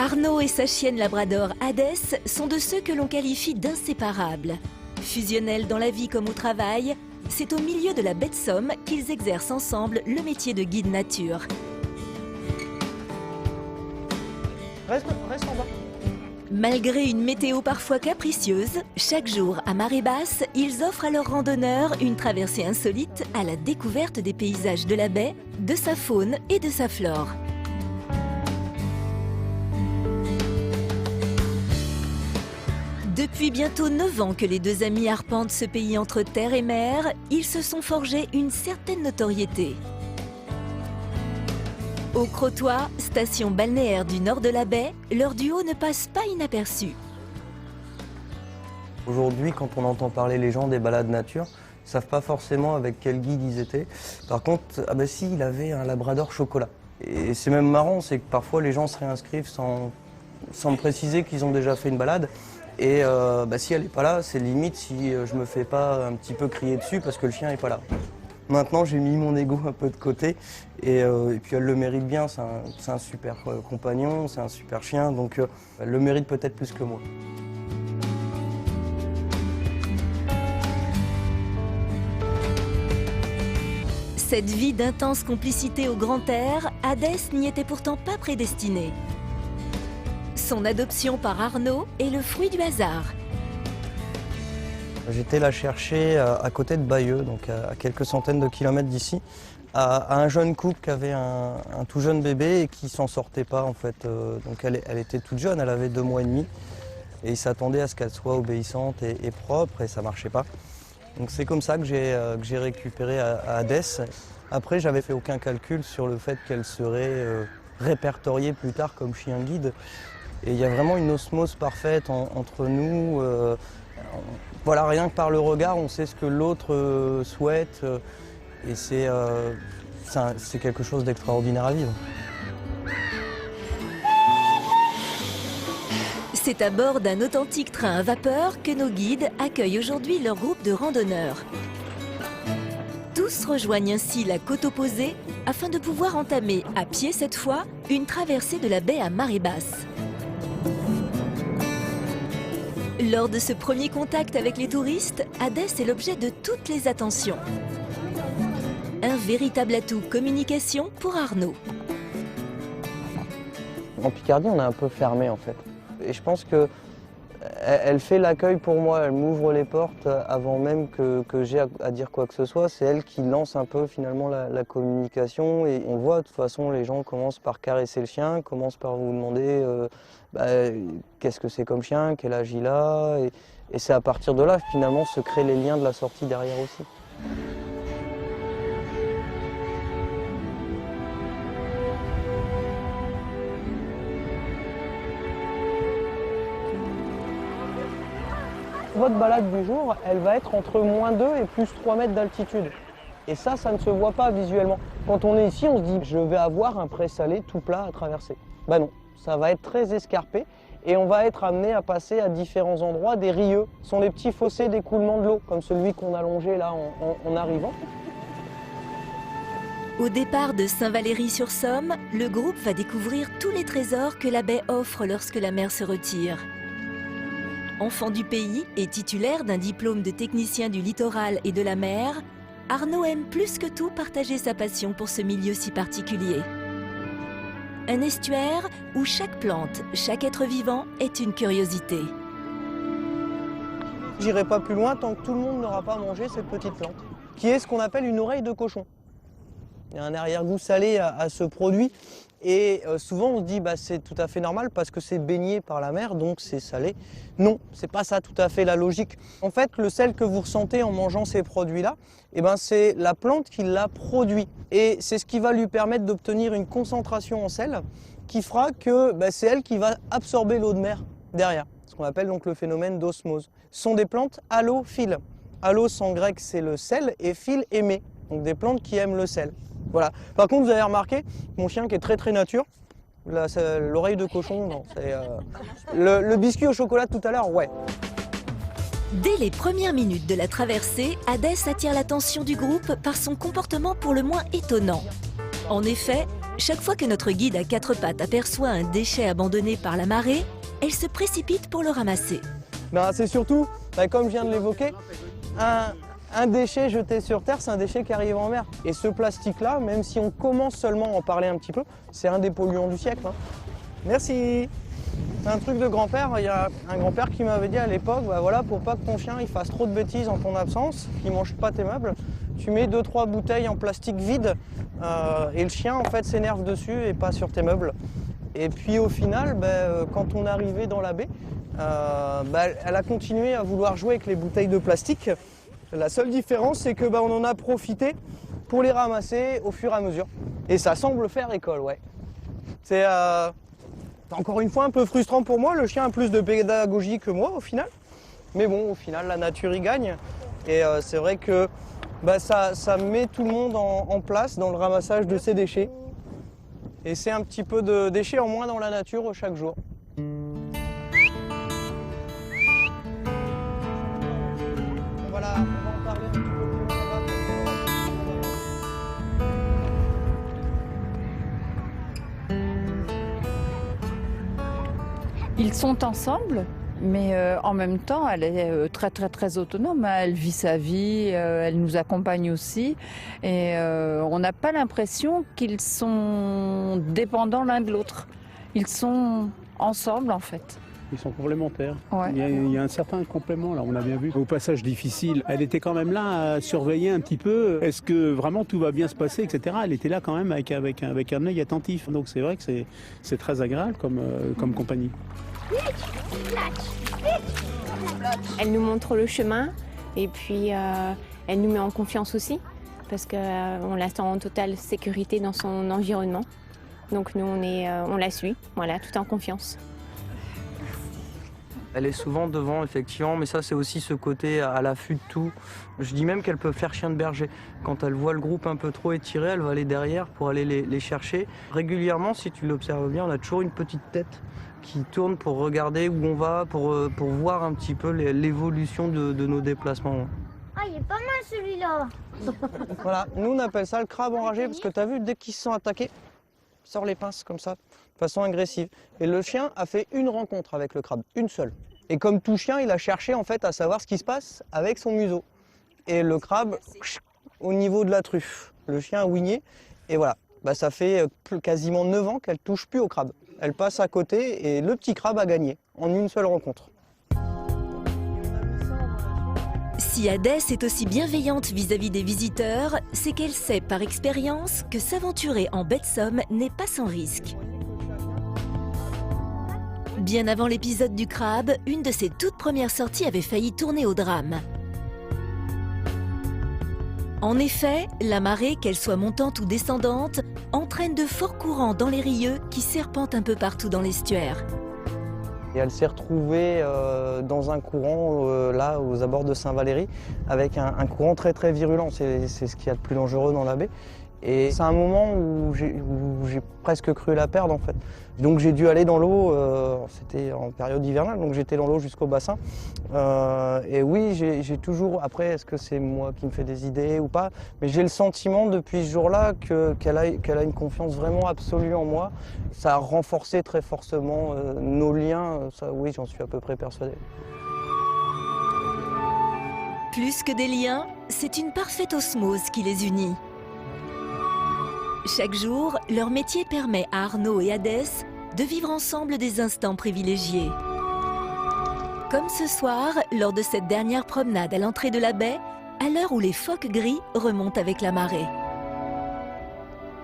Arnaud et sa chienne labrador Hadès sont de ceux que l'on qualifie d'inséparables. Fusionnels dans la vie comme au travail, c'est au milieu de la baie de Somme qu'ils exercent ensemble le métier de guide nature. Reste en bas. Malgré une météo parfois capricieuse, chaque jour à marée basse, ils offrent à leurs randonneurs une traversée insolite à la découverte des paysages de la baie, de sa faune et de sa flore. Depuis bientôt 9 ans que les deux amis arpentent ce pays entre terre et mer, ils se sont forgés une certaine notoriété. Au Crotoy, station balnéaire du nord de la baie, leur duo ne passe pas inaperçu. Aujourd'hui, quand on entend parler les gens des balades nature, ils ne savent pas forcément avec quel guide ils étaient. Par contre, ah bah si, il avait un labrador chocolat. Et c'est même marrant, c'est que parfois les gens se réinscrivent sans me préciser qu'ils ont déjà fait une balade. Et si elle n'est pas là, c'est limite si je me fais pas un petit peu crier dessus parce que le chien n'est pas là. Maintenant, j'ai mis mon ego un peu de côté et puis elle le mérite bien. C'est un super compagnon, c'est un super chien, donc elle le mérite peut-être plus que moi. Cette vie d'intense complicité au grand air, Hadès n'y était pourtant pas prédestiné. Son adoption par Arnaud est le fruit du hasard. J'étais la chercher à côté de Bayeux, donc à quelques centaines de kilomètres d'ici, à un jeune couple qui avait un tout jeune bébé et qui s'en sortait pas en fait. Donc elle était toute jeune, elle avait 2 mois et demi et ils s'attendaient à ce qu'elle soit obéissante et propre et ça marchait pas. Donc c'est comme ça que j'ai récupéré à Hadès. Après, j'avais fait aucun calcul sur le fait qu'elle serait répertoriée plus tard comme chien guide. Et il y a vraiment une osmose parfaite entre nous. Voilà, rien que par le regard, on sait ce que l'autre souhaite. Et c'est quelque chose d'extraordinaire à vivre. C'est à bord d'un authentique train à vapeur que nos guides accueillent aujourd'hui leur groupe de randonneurs. Tous rejoignent ainsi la côte opposée afin de pouvoir entamer, à pied cette fois, une traversée de la baie à marée basse. Lors de ce premier contact avec les touristes, Hadès est l'objet de toutes les attentions. Un véritable atout communication pour Arnaud. En Picardie, on est un peu fermé en fait. Et je pense qu'elle fait l'accueil pour moi, elle m'ouvre les portes avant même que j'ai à dire quoi que ce soit. C'est elle qui lance un peu finalement la communication. Et on voit de toute façon, les gens commencent par caresser le chien, commencent par vous demander qu'est-ce que c'est comme chien, quel âge il a. Et c'est à partir de là finalement se créent les liens de la sortie derrière aussi. Votre balade du jour, elle va être entre -2 et +3 mètres d'altitude. Et ça ne se voit pas visuellement. Quand on est ici, on se dit je vais avoir un pré-salé tout plat à traverser. Bah non, ça va être très escarpé et on va être amené à passer à différents endroits des rieux. Ce sont les petits fossés d'écoulement de l'eau, comme celui qu'on a longé là en arrivant. Au départ de Saint-Valery-sur-Somme, le groupe va découvrir tous les trésors que la baie offre lorsque la mer se retire. Enfant du pays et titulaire d'un diplôme de technicien du littoral et de la mer, Arnaud aime plus que tout partager sa passion pour ce milieu si particulier. Un estuaire où chaque plante, chaque être vivant est une curiosité. J'irai pas plus loin tant que tout le monde n'aura pas mangé cette petite plante, qui est ce qu'on appelle une oreille de cochon. Il y a un arrière-goût salé à ce produit. Et souvent on se dit c'est tout à fait normal parce que c'est baigné par la mer, donc c'est salé. Non, c'est pas ça tout à fait la logique. En fait, le sel que vous ressentez en mangeant ces produits-là, c'est la plante qui l'a produit. Et c'est ce qui va lui permettre d'obtenir une concentration en sel qui fera que c'est elle qui va absorber l'eau de mer derrière. Ce qu'on appelle donc le phénomène d'osmose. Ce sont des plantes halophiles. Halos en grec c'est le sel et phile aimer. Donc des plantes qui aiment le sel. Voilà. Par contre, vous avez remarqué, mon chien qui est très nature, l'oreille de cochon, non. Le biscuit au chocolat tout à l'heure, ouais. Dès les premières minutes de la traversée, Hadès attire l'attention du groupe par son comportement pour le moins étonnant. En effet, Chaque fois que notre guide à 4 pattes aperçoit un déchet abandonné par la marée, elle se précipite pour le ramasser. Ben, c'est surtout, comme je viens de l'évoquer, un déchet jeté sur terre, c'est un déchet qui arrive en mer. Et ce plastique-là, même si on commence seulement à en parler un petit peu, c'est un des polluants du siècle. Hein. Merci. C'est un truc de grand-père. Il y a un grand-père qui m'avait dit à l'époque, bah voilà, pour pas que ton chien il fasse trop de bêtises en ton absence, qu'il mange pas tes meubles, tu mets 2-3 bouteilles en plastique vide et le chien en fait s'énerve dessus et pas sur tes meubles. Et puis au final, quand on est arrivé dans la baie, elle a continué à vouloir jouer avec les bouteilles de plastique. La seule différence, c'est que on en a profité pour les ramasser au fur et à mesure. Et ça semble faire école, ouais. C'est encore une fois un peu frustrant pour moi. Le chien a plus de pédagogie que moi au final. Mais bon, au final, la nature y gagne. Et c'est vrai que ça met tout le monde en place dans le ramassage de ces déchets. Et c'est un petit peu de déchets en moins dans la nature chaque jour. On va en parler un petit peu plus là-bas. Ils sont ensemble, mais en même temps, elle est très autonome. Elle vit sa vie, elle nous accompagne aussi. Et on n'a pas l'impression qu'ils sont dépendants l'un de l'autre. Ils sont ensemble, en fait. Ils sont complémentaires. Ouais. Il y a un certain complément, là, on a bien vu. Au passage difficile, elle était quand même là à surveiller un petit peu. Est-ce que vraiment tout va bien se passer, etc. Elle était là quand même avec un œil attentif. Donc c'est vrai que c'est très agréable comme compagnie. Elle nous montre le chemin et puis elle nous met en confiance aussi parce qu'on la sent en totale sécurité dans son environnement. Donc nous on la suit, voilà, tout en confiance. Elle est souvent devant, effectivement, mais ça c'est aussi ce côté à l'affût de tout. Je dis même qu'elle peut faire chien de berger. Quand elle voit le groupe un peu trop étiré, elle va aller derrière pour aller les chercher. Régulièrement, si tu l'observes bien, on a toujours une petite tête qui tourne pour regarder où on va, pour voir un petit peu l'évolution de nos déplacements. Ah, il est pas mal celui-là. Voilà, nous on appelle ça le crabe enragé parce que tu as vu, dès qu'ils se sont attaqués, il sort les pinces comme ça, de façon agressive. Et le chien a fait une rencontre avec le crabe, une seule. Et comme tout chien, il a cherché en fait à savoir ce qui se passe avec son museau. Et le crabe, au niveau de la truffe, le chien a ouigné. Et voilà, ça fait quasiment 9 ans qu'elle touche plus au crabe. Elle passe à côté et le petit crabe a gagné en une seule rencontre. Si Hadès est aussi bienveillante vis-à-vis des visiteurs, c'est qu'elle sait par expérience que s'aventurer en baie de Somme n'est pas sans risque. Bien avant l'épisode du crabe, une de ses toutes premières sorties avait failli tourner au drame. En effet, la marée, qu'elle soit montante ou descendante, entraîne de forts courants dans les rieux qui serpentent un peu partout dans l'estuaire. Et elle s'est retrouvée dans un courant, là, aux abords de Saint-Valery, avec un courant très virulent. C'est ce qu'il y a de plus dangereux dans la baie. Et c'est un moment où j'ai presque cru la perdre, en fait. Donc j'ai dû aller dans l'eau, c'était en période hivernale, donc j'étais dans l'eau jusqu'au bassin. Et oui, j'ai toujours, après, est-ce que c'est moi qui me fais des idées ou pas, mais j'ai le sentiment depuis ce jour-là qu'elle a une confiance vraiment absolue en moi. Ça a renforcé très fortement nos liens, ça oui, j'en suis à peu près persuadé. Plus que des liens, c'est une parfaite osmose qui les unit. Chaque jour, leur métier permet à Arnaud et Hadès de vivre ensemble des instants privilégiés. Comme ce soir, lors de cette dernière promenade à l'entrée de la baie, à l'heure où les phoques gris remontent avec la marée.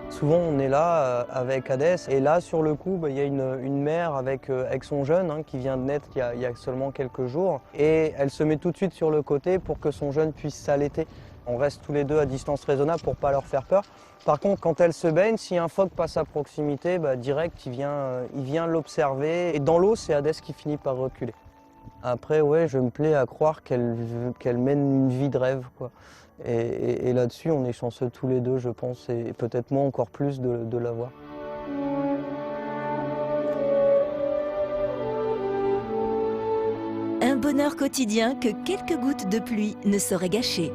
Souvent on est là avec Hadès et là sur le coup il y a une mère avec son jeune qui vient de naître il y a seulement quelques jours et elle se met tout de suite sur le côté pour que son jeune puisse s'allaiter. On reste tous les deux à distance raisonnable pour ne pas leur faire peur. Par contre, quand elle se baigne, si un phoque passe à proximité, direct, il vient l'observer. Et dans l'eau, c'est Hadès qui finit par reculer. Après, ouais, je me plais à croire qu'elle mène une vie de rêve, quoi. Et là-dessus, on est chanceux tous les deux, je pense, et peut-être moi encore plus de l'avoir. Un bonheur quotidien que quelques gouttes de pluie ne sauraient gâcher.